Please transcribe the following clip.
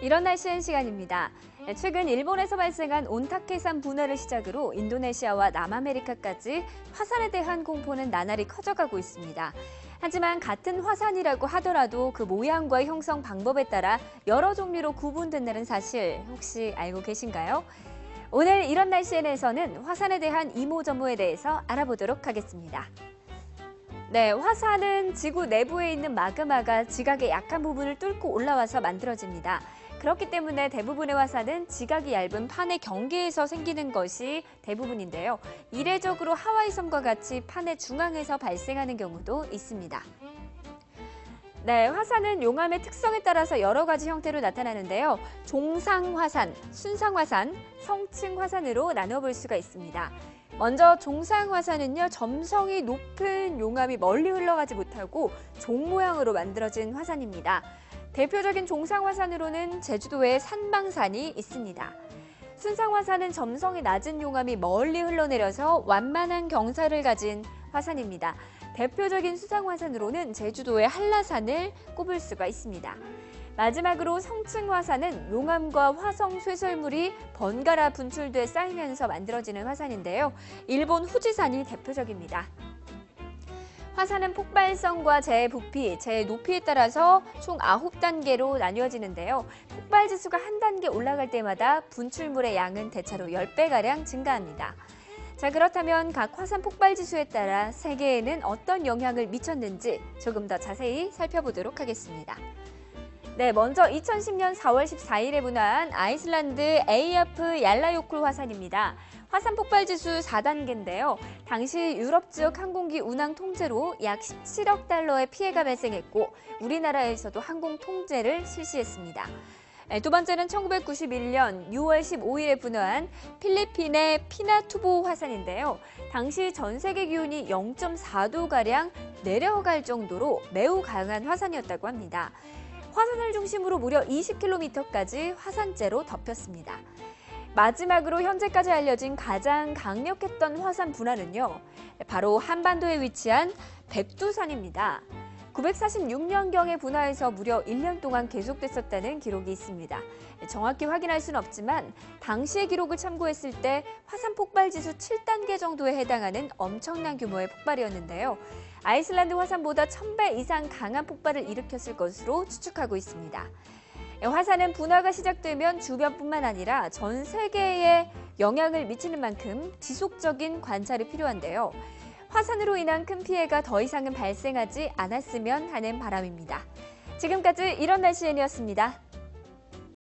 이런 날씨엔 시간입니다. 최근 일본에서 발생한 온타케산 분화를 시작으로 인도네시아와 남아메리카까지 화산에 대한 공포는 나날이 커져가고 있습니다. 하지만 같은 화산이라고 하더라도 그 모양과 형성 방법에 따라 여러 종류로 구분된다는 사실 혹시 알고 계신가요? 오늘 이런 날씨엔에서는 화산에 대한 이모저모에 대해서 알아보도록 하겠습니다. 네, 화산은 지구 내부에 있는 마그마가 지각의 약한 부분을 뚫고 올라와서 만들어집니다. 그렇기 때문에 대부분의 화산은 지각이 얇은 판의 경계에서 생기는 것이 대부분인데요. 이례적으로 하와이 섬과 같이 판의 중앙에서 발생하는 경우도 있습니다. 네, 화산은 용암의 특성에 따라서 여러 가지 형태로 나타나는데요. 종상화산, 순상화산, 성층화산으로 나눠볼 수가 있습니다. 먼저 종상화산은요, 점성이 높은 용암이 멀리 흘러가지 못하고 종 모양으로 만들어진 화산입니다. 대표적인 종상화산으로는 제주도에 산방산이 있습니다. 순상화산은 점성이 낮은 용암이 멀리 흘러내려서 완만한 경사를 가진 화산입니다. 대표적인 수상화산으로는 제주도의 한라산을 꼽을 수가 있습니다. 마지막으로 성층화산은 용암과 화성 쇠설물이 번갈아 분출돼 쌓이면서 만들어지는 화산인데요. 일본 후지산이 대표적입니다. 화산은 폭발성과 재부피, 재높이에 따라서 총 9단계로 나뉘어지는데요. 폭발 지수가 한 단계 올라갈 때마다 분출물의 양은 대체로 10배가량 증가합니다. 자, 그렇다면 각 화산 폭발 지수에 따라 세계에는 어떤 영향을 미쳤는지 조금 더 자세히 살펴보도록 하겠습니다. 네, 먼저 2010년 4월 14일에 분화한 아이슬란드 에이아프 얄라요쿨 화산입니다. 화산 폭발 지수 4단계인데요. 당시 유럽 지역 항공기 운항 통제로 약 17억 달러의 피해가 발생했고 우리나라에서도 항공 통제를 실시했습니다. 두 번째는 1991년 6월 15일에 분화한 필리핀의 피나투보 화산인데요. 당시 전 세계 기온이 0.4도가량 내려갈 정도로 매우 강한 화산이었다고 합니다. 화산을 중심으로 무려 20km까지 화산재로 덮였습니다. 마지막으로 현재까지 알려진 가장 강력했던 화산 분화는요, 바로 한반도에 위치한 백두산입니다. 946년경에 분화해서 무려 1년 동안 계속됐었다는 기록이 있습니다. 정확히 확인할 수는 없지만 당시의 기록을 참고했을 때 화산 폭발 지수 7단계 정도에 해당하는 엄청난 규모의 폭발이었는데요. 아이슬란드 화산보다 1000배 이상 강한 폭발을 일으켰을 것으로 추측하고 있습니다. 화산은 분화가 시작되면 주변뿐만 아니라 전 세계에 영향을 미치는 만큼 지속적인 관찰이 필요한데요. 화산으로 인한 큰 피해가 더 이상은 발생하지 않았으면 하는 바람입니다. 지금까지 이런 날씨엔이었습니다.